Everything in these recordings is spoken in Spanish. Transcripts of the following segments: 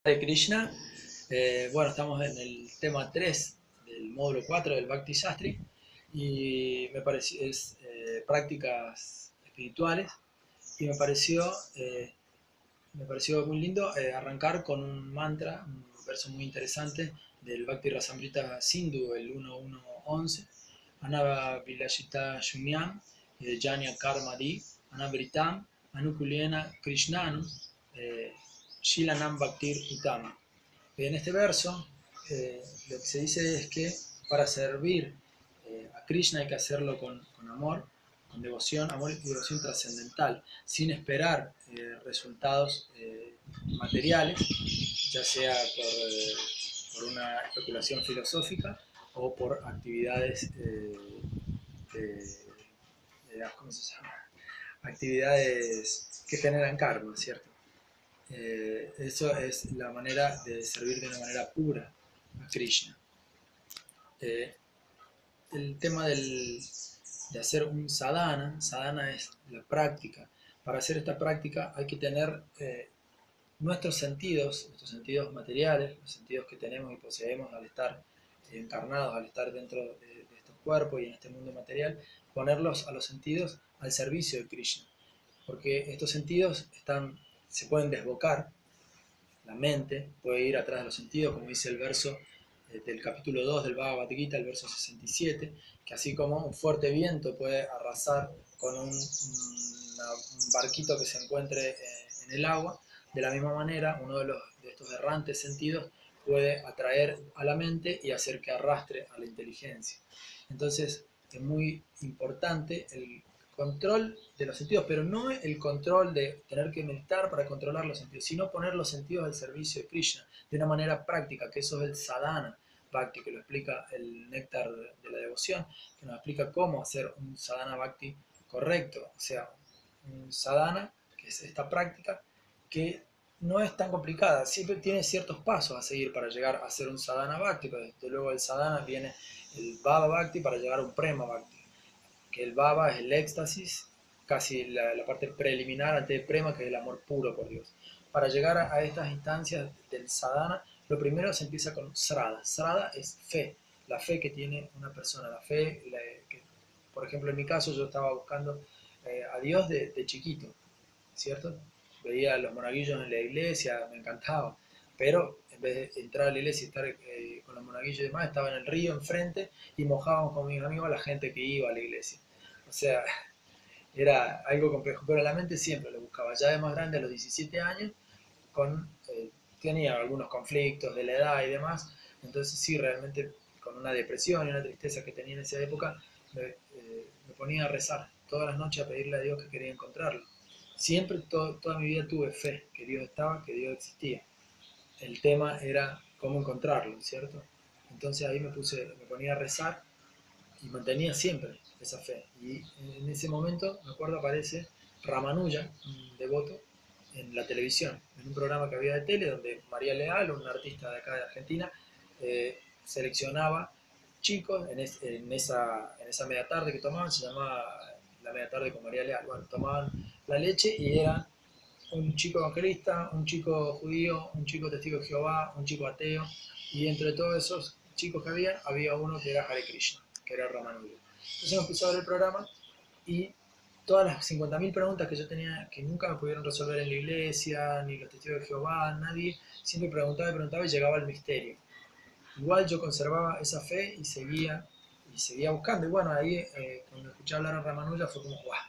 Hare Krishna. Bueno, estamos en el tema 3 del módulo 4 del Bhakti Shastri y me pareció, es prácticas espirituales y me pareció muy lindo arrancar con un mantra, un verso muy interesante del Bhakti Rasamrita Sindhu, el 1.1.11. Anava Vilashita Shumyam, Janya Karmadi, Anavritam, Anukulena Krishnanu, Shilanam Bhaktir Utama. En este verso lo que se dice es que para servir a Krishna hay que hacerlo con amor, con devoción, amor y devoción trascendental, sin esperar resultados materiales, ya sea por una especulación filosófica o por actividades ¿cómo se llama? Actividades que generan karma, ¿cierto? Eso es la manera de servir de una manera pura a Krishna. El tema de hacer un sadhana es la práctica. Para hacer esta práctica hay que tener nuestros sentidos materiales, los sentidos que tenemos y poseemos al estar encarnados, al estar dentro de estos cuerpos y en este mundo material, ponerlos a los sentidos al servicio de Krishna. Porque estos sentidos se pueden desbocar, la mente puede ir atrás de los sentidos, como dice el verso del capítulo 2 del Bhagavad Gita, el verso 67, que así como un fuerte viento puede arrasar con un barquito que se encuentre en el agua, de la misma manera uno de estos errantes sentidos puede atraer a la mente y hacer que arrastre a la inteligencia. Entonces es muy importante el control de los sentidos, pero no el control de tener que meditar para controlar los sentidos, sino poner los sentidos al servicio de Krishna de una manera práctica, que eso es el sadhana bhakti, que lo explica el néctar de la devoción, que nos explica cómo hacer un sadhana bhakti correcto, o sea, un sadhana, que es esta práctica, que no es tan complicada, siempre tiene ciertos pasos a seguir para llegar a ser un sadhana bhakti, pero desde luego el sadhana viene el bhava bhakti para llegar a un prema bhakti, que el bhava es el éxtasis, casi la parte preliminar ante el prema, que es el amor puro por Dios. Para llegar a estas instancias del sadhana, lo primero se empieza con sraddha. Sraddha es fe, la fe que tiene una persona, la fe, que, por ejemplo, en mi caso yo estaba buscando a Dios de chiquito, ¿cierto? Veía a los monaguillos en la iglesia, me encantaba, pero en vez de entrar a la iglesia y estar con los monaguillos y demás, estaba en el río enfrente y mojábamos con mis amigos a la gente que iba a la iglesia. O sea, era algo complejo, pero la mente siempre lo buscaba. Ya de más grande, a los 17 años, tenía algunos conflictos de la edad y demás, entonces sí, realmente con una depresión y una tristeza que tenía en esa época, me ponía a rezar todas las noches a pedirle a Dios que quería encontrarlo. Siempre, toda mi vida tuve fe, que Dios estaba, que Dios existía. El tema era cómo encontrarlo, ¿cierto? Entonces ahí me ponía a rezar y mantenía siempre esa fe. Y en ese momento, me acuerdo, aparece Ramanuja, un devoto, en la televisión, en un programa que había de tele, donde María Leal, una artista de acá de Argentina, seleccionaba chicos en esa media tarde que tomaban, se llamaba la media tarde con María Leal. Bueno, tomaban la leche y eran un chico evangelista, un chico judío, un chico testigo de Jehová, un chico ateo, y entre todos esos chicos que había uno que era Hare Krishna, que era Ramanuja. Entonces me puse a ver el programa y todas las 50.000 preguntas que yo tenía, que nunca me pudieron resolver en la iglesia, ni los testigos de Jehová, nadie, siempre preguntaba y llegaba el misterio. Igual yo conservaba esa fe y seguía buscando. Y bueno, ahí cuando escuché hablar a Ramanuja fue como, ¡guau!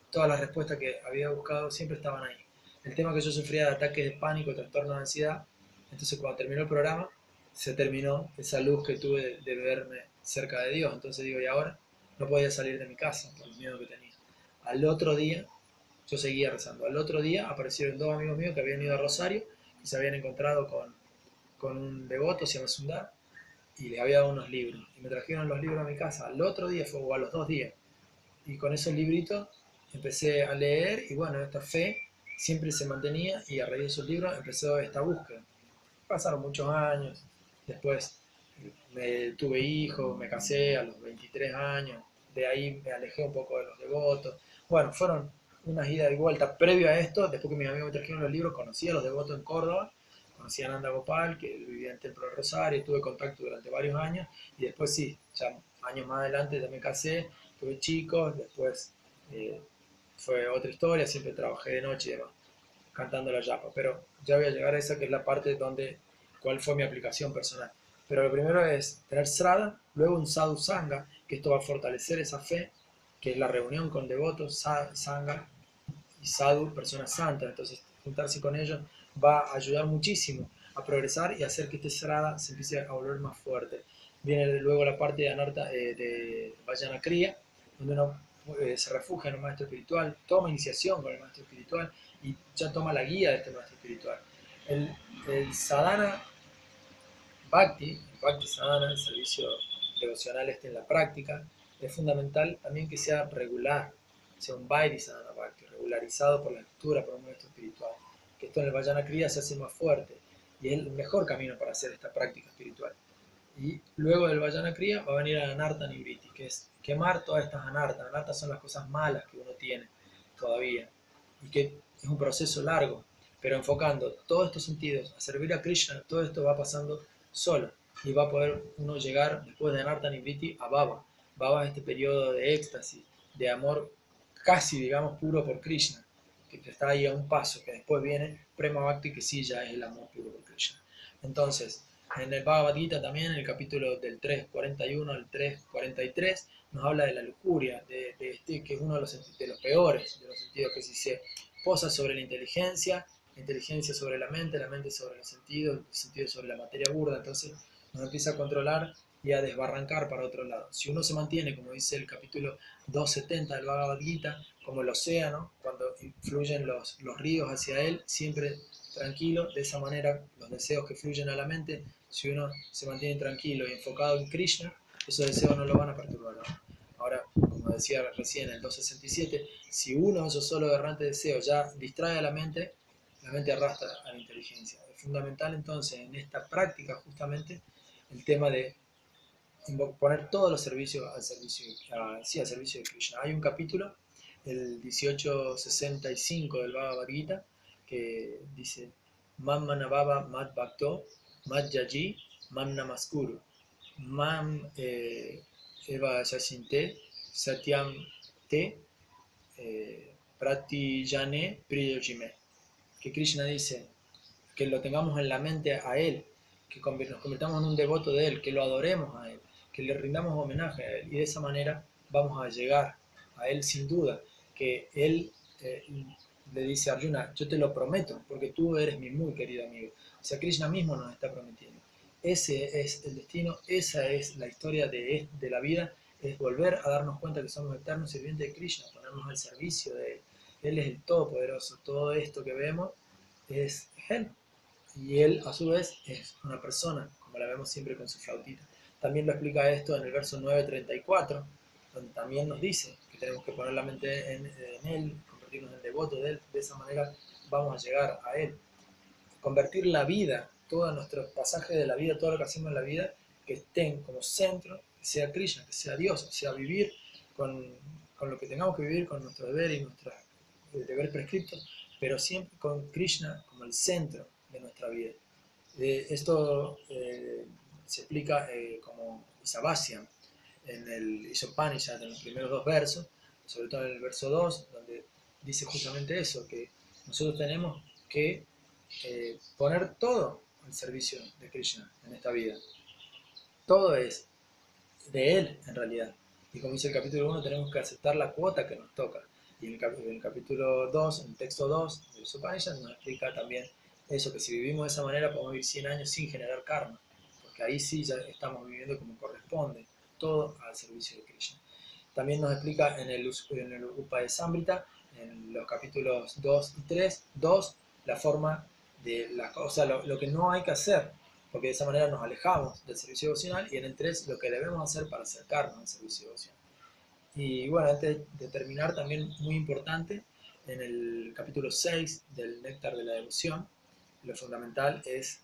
Todas las respuestas que había buscado siempre estaban ahí. El tema que yo sufría de ataques de pánico, trastorno de ansiedad, entonces cuando terminó el programa, se terminó esa luz que tuve de verme cerca de Dios. Entonces digo, ¿y ahora? No podía salir de mi casa por el miedo que tenía. Al otro día, yo seguía rezando. Al otro día aparecieron dos amigos míos que habían ido a Rosario y se habían encontrado con un devoto, se llama Sundar, y les había dado unos libros. Y me trajeron los libros a mi casa. Al otro día, o a los 2 días. Y con esos libritos empecé a leer y bueno, esta fe siempre se mantenía y a raíz de esos libros empezó esta búsqueda. Pasaron muchos años, después tuve hijos, me casé a los 23 años, de ahí me alejé un poco de los devotos. Bueno, fueron unas idas y vueltas. Previo a esto, después que mis amigos me trajeron los libros, conocí a los devotos en Córdoba, conocí a Nanda Gopal, que él vivía en Templo del Rosario, tuve contacto durante varios años, y después sí, ya años más adelante ya me casé, tuve chicos, después fue otra historia, siempre trabajé de noche y demás, cantando la yapa, pero ya voy a llegar a esa que es la parte donde, cuál fue mi aplicación personal. Pero lo primero es tener Srada, luego un Sadhu Sangha, que esto va a fortalecer esa fe, que es la reunión con devotos, Sangha y Sadhu, personas santas. Entonces, juntarse con ellos va a ayudar muchísimo a progresar y hacer que este Srada se empiece a volver más fuerte. Viene luego la parte de Anarta, de Vajana Kriya, donde uno se refugia en un maestro espiritual, toma iniciación con el maestro espiritual y ya toma la guía de este maestro espiritual. El sadhana bhakti, el bhakti sadhana, el servicio devocional en la práctica, es fundamental también que sea regular, sea un vaidhi sadhana bhakti, regularizado por la lectura, por un maestro espiritual. Que esto en el Vajana Kriya se hace más fuerte y es el mejor camino para hacer esta práctica espiritual. Y luego del Vajana Kriya va a venir a Anartha Nivriti, que es quemar todas estas anartas. Anartas son las cosas malas que uno tiene todavía y que es un proceso largo, pero enfocando todos estos sentidos a servir a Krishna, todo esto va pasando solo y va a poder uno llegar después de Anartha Nivriti a Bhava. Bhava es este periodo de éxtasis, de amor casi, digamos, puro por Krishna, que está ahí a un paso, que después viene Prema Bhakti, que sí ya es el amor puro por Krishna. Entonces, en el Bhagavad Gita también, en el capítulo del 3.41 al 3.43, nos habla de la lujuria, de este, que es uno de los peores de los sentidos, que si se posa sobre la inteligencia sobre la mente sobre los sentidos sobre la materia burda, entonces nos empieza a controlar y a desbarrancar para otro lado. Si uno se mantiene, como dice el capítulo 270 del Bhagavad Gita, como el océano, cuando fluyen los ríos hacia él, siempre tranquilo, de esa manera los deseos que fluyen a la mente, si uno se mantiene tranquilo y enfocado en Krishna, esos deseos no lo van a perturbar, ¿no? Ahora, como decía recién el 267, si uno, esos solo errantes deseos, ya distrae a la mente arrastra a la inteligencia. Es fundamental entonces en esta práctica justamente el tema de poner todos los servicios al servicio de Krishna. Hay un capítulo, el 1865 del Bhagavad Gita, que dice Mam Manabhava Mad Bhakto Mad Yaji Mam Namaskuru Mam Eva Yashinte Satyam Te Pratijane Priyojime. Que Krishna dice que lo tengamos en la mente a Él, que nos convirtamos en un devoto de Él, que lo adoremos a Él, que le rindamos homenaje a Él. Y de esa manera vamos a llegar a Él sin duda, que Él le dice a Arjuna, yo te lo prometo, porque tú eres mi muy querido amigo. O sea, Krishna mismo nos está prometiendo. Ese es el destino, esa es la historia de la vida, es volver a darnos cuenta que somos eternos sirvientes de Krishna, ponernos al servicio de Él. Él es el Todopoderoso, todo esto que vemos es Él. Y Él, a su vez, es una persona, como la vemos siempre con su flautita. También lo explica esto en el verso 9.34, donde también nos dice que tenemos que poner la mente en Él, convertirnos en devotos de Él. De esa manera vamos a llegar a Él. Convertir la vida, todos nuestros pasajes de la vida, todo lo que hacemos en la vida, que estén como centro, que sea Krishna, que sea Dios, o sea, vivir con lo que tengamos que vivir, con nuestro deber y nuestro deber prescripto, pero siempre con Krishna como el centro de nuestra vida. Esto se explica como Isabhasya en el Isopanishad, en los primeros dos versos, sobre todo en el verso 2, donde dice justamente eso, que nosotros tenemos que poner todo al servicio de Krishna en esta vida. Todo es de Él en realidad. Y como dice el capítulo 1, tenemos que aceptar la cuota que nos toca. Y en el capítulo 2, en el texto 2 de Upanishad, nos explica también eso, que si vivimos de esa manera podemos vivir 100 años sin generar karma. Porque ahí sí ya estamos viviendo como corresponde, todo al servicio de Krishna. También nos explica en el Upadesamrita, en los capítulos 2 y 3, 2, la forma de las cosas, lo que no hay que hacer, porque de esa manera nos alejamos del servicio devocional, y en el 3 lo que debemos hacer para acercarnos al servicio devocional. Y bueno, antes de terminar, también muy importante, en el capítulo 6 del Néctar de la Devoción, lo fundamental es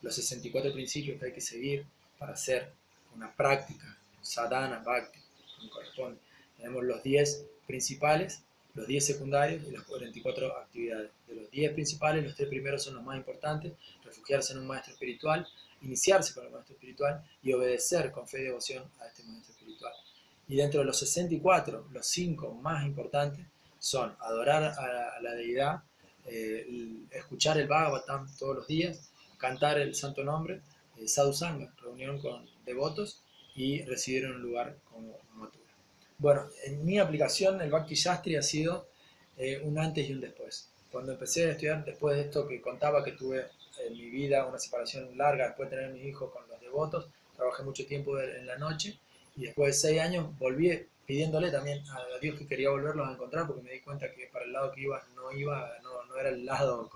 los 64 principios que hay que seguir para hacer una práctica, sadhana, bhakti, como corresponde. Tenemos los 10 principales, los 10 secundarios y las 44 actividades. De los 10 principales, los 3 primeros son los más importantes: refugiarse en un maestro espiritual, iniciarse con el maestro espiritual y obedecer con fe y devoción a este maestro espiritual. Y dentro de los 64, los 5 más importantes son adorar a la deidad, escuchar el Bhagavatam todos los días, cantar el santo nombre, sadhu sangha, reunión con devotos, y residir en un lugar como Mathura. Bueno, en mi aplicación el Bhakti Shastri ha sido un antes y un después. Cuando empecé a estudiar, después de esto que contaba, que tuve en mi vida una separación larga después de tener mis hijos con los devotos, trabajé mucho tiempo en la noche, y después de 6 años volví pidiéndole también a Dios que quería volverlos a encontrar, porque me di cuenta que para el lado que iba no era el lado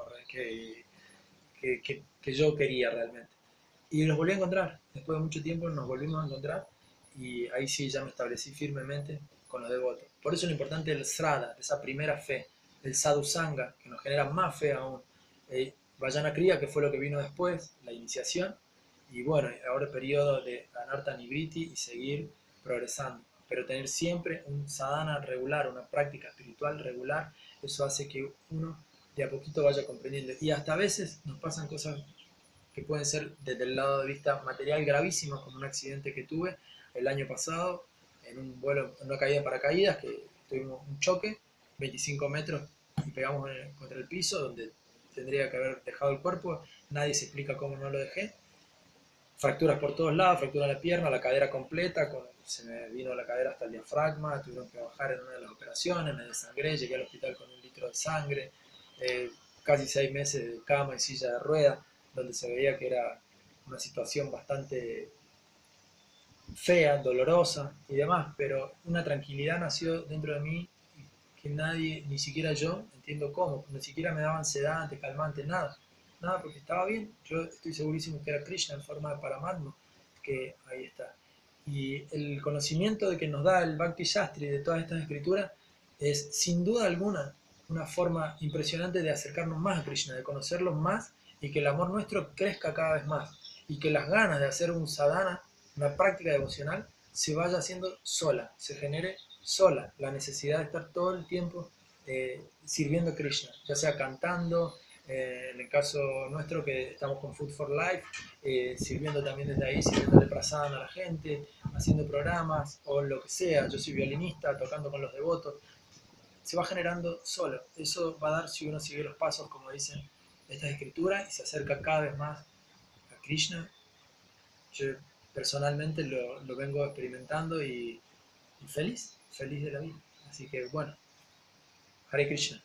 que yo quería realmente. Y los volví a encontrar, después de mucho tiempo nos volvimos a encontrar, y ahí sí ya me establecí firmemente con los devotos. Por eso lo importante del Srada, esa primera fe, el Sadhu Sangha, que nos genera más fe aún, Vajana Kriya, que fue lo que vino después, la iniciación, y bueno, ahora el periodo de Anartha Nivriti y seguir progresando. Pero tener siempre un sadhana regular, una práctica espiritual regular, eso hace que uno de a poquito vaya comprendiendo. Y hasta a veces nos pasan cosas que pueden ser desde el lado de vista material gravísimas, como un accidente que tuve el año pasado en un vuelo, en una caída de paracaídas, que tuvimos un choque, 25 metros, y pegamos contra el piso, donde tendría que haber dejado el cuerpo. Nadie se explica cómo no lo dejé. Fracturas por todos lados, fractura en la pierna, la cadera completa, se me vino la cadera hasta el diafragma, tuvieron que bajar en una de las operaciones, me desangré, llegué al hospital con 1 litro de sangre, casi 6 meses de cama y silla de ruedas, donde se veía que era una situación bastante fea, dolorosa y demás, pero una tranquilidad nació dentro de mí que nadie, ni siquiera yo, entiendo cómo, ni siquiera me daban sedante, calmante, nada, nada, porque estaba bien. Yo estoy segurísimo que era Krishna en forma de Paramatma, que ahí está. Y el conocimiento de que nos da el Bhakti Shastri de todas estas escrituras es sin duda alguna una forma impresionante de acercarnos más a Krishna, de conocerlo más, y que el amor nuestro crezca cada vez más, y que las ganas de hacer un sadhana, una práctica devocional, se vaya haciendo sola, se genere sola, la necesidad de estar todo el tiempo sirviendo a Krishna, ya sea cantando, en el caso nuestro que estamos con Food for Life, sirviendo también desde ahí, sirviéndole prasadana a la gente, haciendo programas o lo que sea. Yo soy violinista, tocando con los devotos. Se va generando solo. Eso va a dar si uno sigue los pasos, como dicen estas escrituras, y se acerca cada vez más a Krishna. Yo personalmente lo vengo experimentando, y feliz, feliz de la vida. Así que bueno, Hare Krishna.